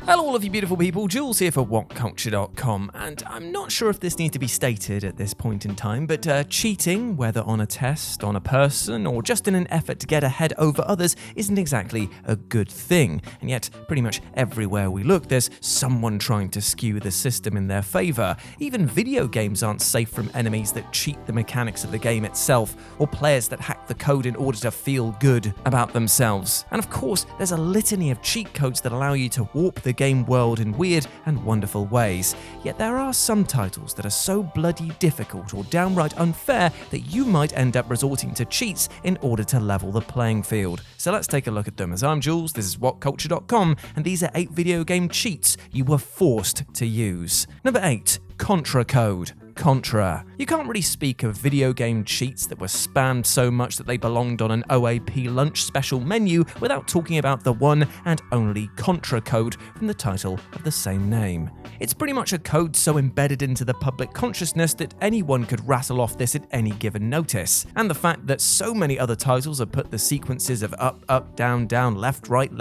Hello all of you beautiful people, Jules here for WhatCulture.com, and I'm not sure if this needs to be stated at this point in time, but cheating, whether on a test, on a person, or just in an effort to get ahead over others, isn't exactly a good thing. And yet, pretty much everywhere we look, there's someone trying to skew the system in their favour. Even video games aren't safe from enemies that cheat the mechanics of the game itself, or players that hack the code in order to feel good about themselves. And of course, there's a litany of cheat codes that allow you to warp the game world in weird and wonderful ways. Yet there are some titles that are so bloody difficult or downright unfair that you might end up resorting to cheats in order to level the playing field. So let's take a look at them. As I'm Jules, this is WhatCulture.com, and these are 8 video game cheats you were forced to use. Number 8. CONTRA code. CONTRA. You can't really speak of video game cheats that were spammed so much that they belonged on an OAP lunch special menu without talking about the one and only CONTRA code from the title of the same name. It's pretty much a code so embedded into the public consciousness that anyone could rattle off this at any given notice. And the fact that so many other titles have put the sequences of up, up, down, down, left, right,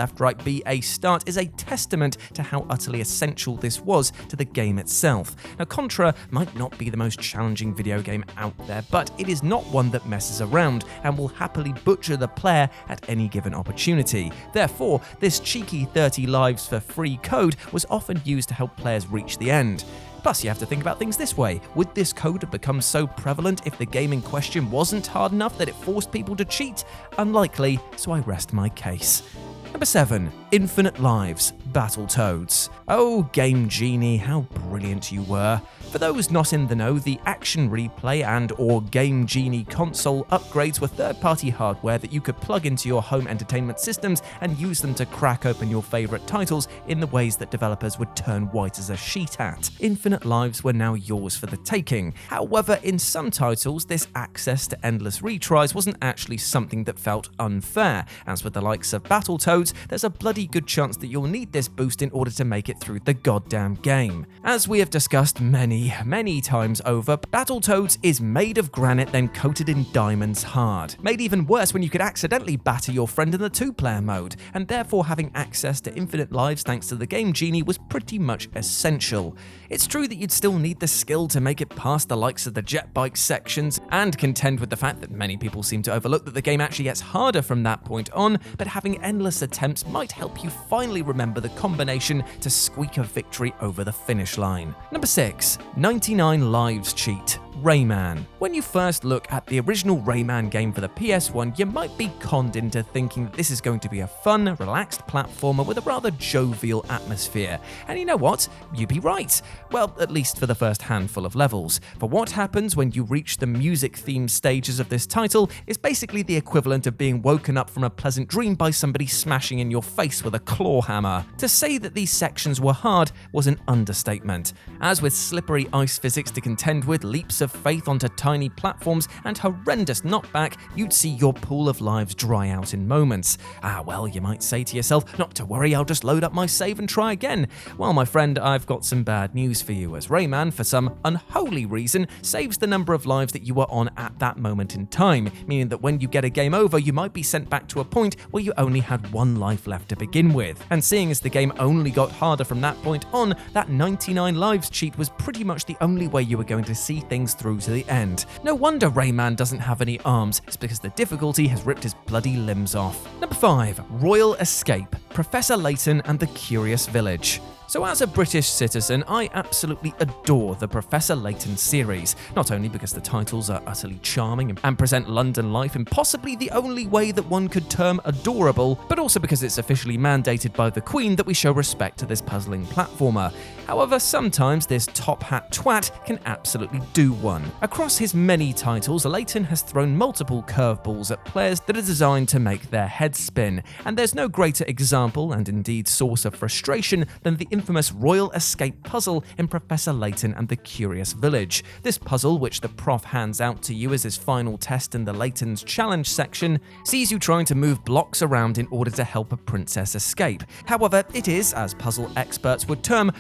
B, A, start is a testament to how utterly essential this was to the game itself. Now, CONTRA might not be the most challenging video game out there, but it is not one that messes around and will happily butcher the player at any given opportunity. Therefore, this cheeky 30 lives for free code was often used to help players reach the end. Plus, you have to think about things this way. Would this code have become so prevalent if the game in question wasn't hard enough that it forced people to cheat? Unlikely, so I rest my case. Number 7. Infinite Lives, Battletoads. Oh, Game Genie, how brilliant you were. For those not in the know, the Action Replay and or Game Genie console upgrades were third-party hardware that you could plug into your home entertainment systems and use them to crack open your favourite titles in the ways that developers would turn white as a sheet at. Infinite Lives were now yours for the taking. However, in some titles, this access to endless retries wasn't actually something that felt unfair. As with the likes of Battletoads, there's a bloody good chance that you'll need this boost in order to make it through the goddamn game. As we have discussed many times over, Battletoads is made of granite then coated in diamonds hard. Made even worse when you could accidentally batter your friend in the 2-player mode, and therefore having access to infinite lives thanks to the Game Genie was pretty much essential. It's true that you'd still need the skill to make it past the likes of the jet bike sections, and contend with the fact that many people seem to overlook that the game actually gets harder from that point on, but having endless attempts might help you finally remember the combination to squeak a victory over the finish line. Number 6. 99 Lives cheat. RAYMAN. When you first look at the original RAYMAN game for the PS1, you might be conned into thinking that this is going to be a fun, relaxed platformer with a rather jovial atmosphere. And you know what? You'd be right. Well, at least for the first handful of levels. For what happens when you reach the music-themed stages of this title is basically the equivalent of being woken up from a pleasant dream by somebody smashing in your face with a claw hammer. To say that these sections were hard was an understatement. As with slippery ice physics to contend with, leaps of faith onto tiny platforms, and horrendous knockback, you'd see your pool of lives dry out in moments. Well, you might say to yourself, not to worry, I'll just load up my save and try again. Well, my friend, I've got some bad news for you, as RAYMAN, for some unholy reason, saves the number of lives that you were on at that moment in time, meaning that when you get a game over, you might be sent back to a point where you only had 1 life left to begin with. And seeing as the game only got harder from that point on, that 99 lives cheat was pretty much the only way you were going to see things through to the end. No wonder RAYMAN doesn't have any arms, it's because the difficulty has ripped his bloody limbs off. Number 5. Royal Escape, Professor Layton and the Curious Village. So as a British citizen, I absolutely adore the Professor Layton series, not only because the titles are utterly charming and present London life in possibly the only way that one could term adorable, but also because it's officially mandated by the Queen that we show respect to this puzzling platformer. However, sometimes this top-hat twat can absolutely do one. Across his many titles, Layton has thrown multiple curveballs at players that are designed to make their heads spin, and there's no greater example, and indeed source of frustration, than the infamous Royal Escape puzzle in Professor Layton and the Curious Village. This puzzle, which the prof hands out to you as his final test in the Layton's challenge section, sees you trying to move blocks around in order to help a princess escape. However, it is, as puzzle experts would term,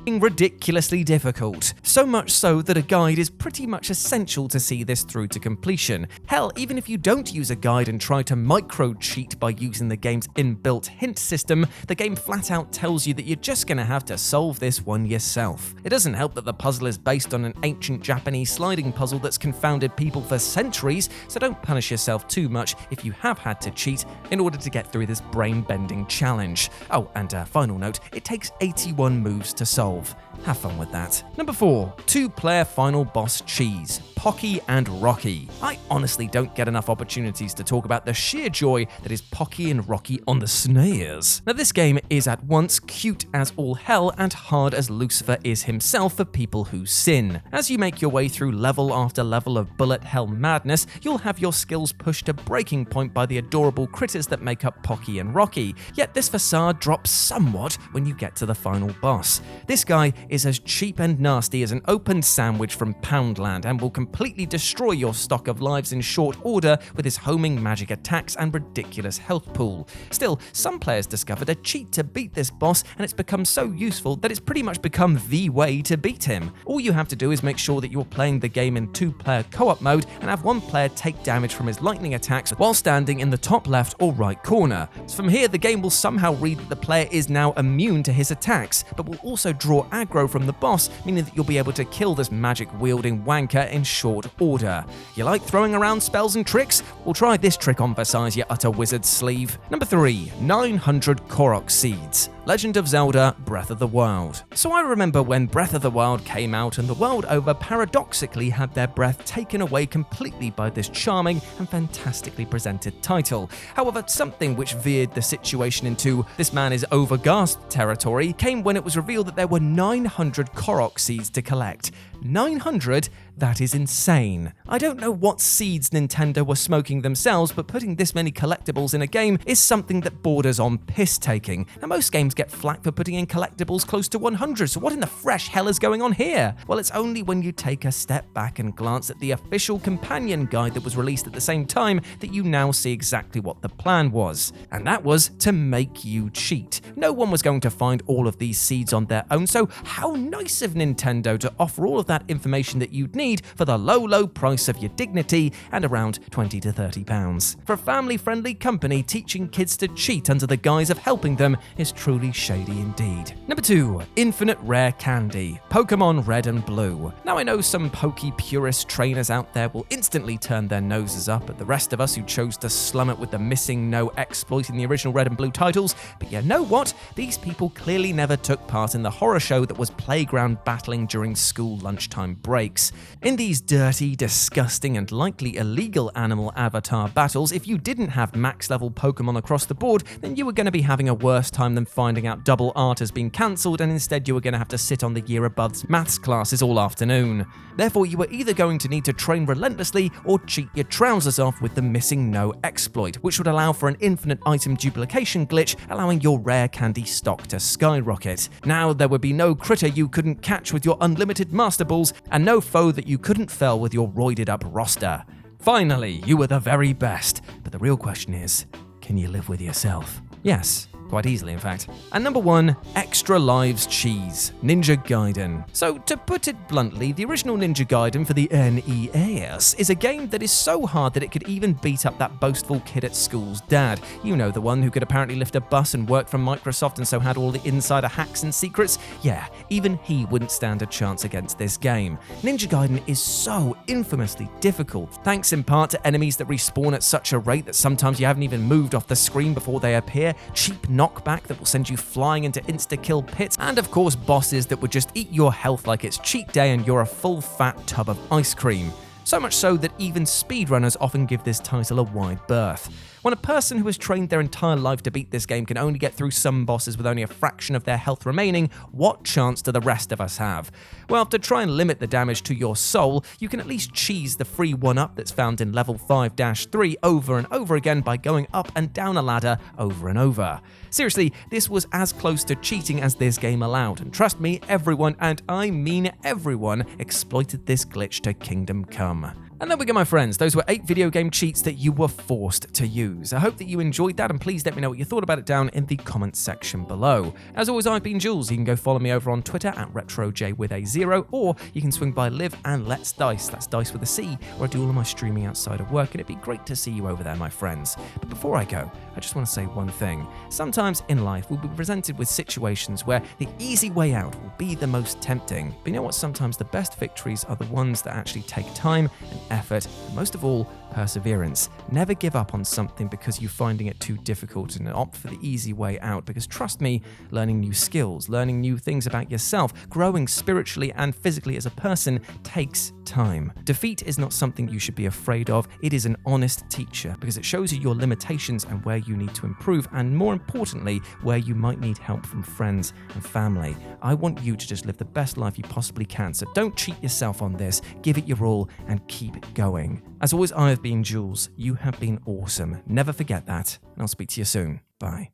ridiculously difficult. So so much so that a guide is pretty much essential to see this through to completion. Hell, even if you don't use a guide and try to micro-cheat by using the game's inbuilt hint system, the game flat out tells you that you're just gonna have to solve this one yourself. It doesn't help that the puzzle is based on an ancient Japanese sliding puzzle that's confounded people for centuries, so don't punish yourself too much if you have had to cheat in order to get through this brain-bending challenge. Oh, and final note, it takes 81 moves to solve. Have fun with that. Number 4, 2-player final boss cheese, Pocky and Rocky. I honestly don't get enough opportunities to talk about the sheer joy that is Pocky and Rocky on the SNES. Now this game is at once cute as all hell and hard as Lucifer is himself for people who sin. As you make your way through level after level of bullet hell madness, you'll have your skills pushed to breaking point by the adorable critters that make up Pocky and Rocky, yet this facade drops somewhat when you get to the final boss. This guy is as cheap and nasty as an opened sandwich from Poundland and will completely destroy your stock of lives in short order with his homing magic attacks and ridiculous health pool. Still, some players discovered a cheat to beat this boss, and it's become so useful that it's pretty much become the way to beat him. All you have to do is make sure that you're playing the game in 2-player co-op mode and have one player take damage from his lightning attacks while standing in the top left or right corner. So from here, the game will somehow read that the player is now immune to his attacks, but will also draw aggro from the boss, meaning that you'll be able to kill this magic-wielding wanker in short order. You like throwing around spells and tricks? Well, try this trick on for size, you utter wizard sleeve. Number 3, 900 KOROK seeds, Legend of Zelda Breath of the Wild. So I remember when Breath of the Wild came out and the world over paradoxically had their breath taken away completely by this charming and fantastically presented title. However, something which veered the situation into this man is overgasped territory came when it was revealed that there were 900 KOROK seeds to collect. 900? That is insane. I don't know what seeds Nintendo were smoking themselves, but putting this many collectibles in a game is something that borders on piss-taking. Now, most games get flack for putting in collectibles close to 100, so what in the fresh hell is going on here? Well, it's only when you take a step back and glance at the official companion guide that was released at the same time that you now see exactly what the plan was. And that was to make you cheat. No one was going to find all of these seeds on their own, so how nice of Nintendo to offer all of that information that you'd need for the low price of your dignity and around £20 to £30. For a family-friendly company, teaching kids to cheat under the guise of helping them is truly shady indeed. Number 2, Infinite Rare Candy, Pokemon Red and Blue. Now I know some pokey purist trainers out there will instantly turn their noses up at the rest of us who chose to slum it with the missing no exploit in the original Red and Blue titles, but you know what? These people clearly never took part in the horror show that was playground battling during school lunchtime breaks. In these dirty, disgusting, and likely illegal animal avatar battles, if you didn't have max level Pokemon across the board, then you were going to be having a worse time than finding out double art has been cancelled, and instead you were going to have to sit on the year above's maths classes all afternoon. Therefore, you were either going to need to train relentlessly or cheat your trousers off with the missing no exploit, which would allow for an infinite item duplication glitch, allowing your rare candy stock to skyrocket. Now, there would be no critter you couldn't catch with your unlimited Master Balls, and no foe that you couldn't fell with your roided up roster. Finally, you were the very best, but the real question is, can you live with yourself? Yes. Quite easily, in fact. And number 1, Extra Lives Cheese, Ninja Gaiden. So, to put it bluntly, the original Ninja Gaiden for the NES is a game that is so hard that it could even beat up that boastful kid at school's dad. You know, the one who could apparently lift a bus and worked for Microsoft and so had all the insider hacks and secrets. Yeah, even he wouldn't stand a chance against this game. Ninja Gaiden is so infamously difficult, thanks in part to enemies that respawn at such a rate that sometimes you haven't even moved off the screen before they appear, cheap knockback that will send you flying into insta-kill pits, and of course bosses that would just eat your health like it's cheat day and you're a full fat tub of ice cream. So much so that even speedrunners often give this title a wide berth. When a person who has trained their entire life to beat this game can only get through some bosses with only a fraction of their health remaining, what chance do the rest of us have? Well, to try and limit the damage to your soul, you can at least cheese the free 1-up that's found in level 5-3 over and over again by going up and down a ladder over and over. Seriously, this was as close to cheating as this game allowed, and trust me, everyone, and I mean everyone, exploited this glitch to kingdom come. And there we go, my friends. Those were 8 video game cheats that you were forced to use. I hope that you enjoyed that, and please let me know what you thought about it down in the comments section below. As always, I've been Jules. You can go follow me over on Twitter at RetroJ, or you can swing by Live and Let's Dice. That's Dice with a C, where I do all of my streaming outside of work, and it'd be great to see you over there, my friends. But before I go, I just want to say one thing. Sometimes in life, we'll be presented with situations where the easy way out will be the most tempting. But you know what? Sometimes the best victories are the ones that actually take time and effort, and most of all, perseverance. Never give up on something because you're finding it too difficult, and opt for the easy way out, because trust me, learning new skills, learning new things about yourself, growing spiritually and physically as a person takes time. Defeat is not something you should be afraid of. It is an honest teacher, because it shows you your limitations and where you need to improve, and more importantly, where you might need help from friends and family. I want you to just live the best life you possibly can, so don't cheat yourself on this. Give it your all and keep going. As always, I have been Jules. You have been awesome. Never forget that, and I'll speak to you soon. Bye.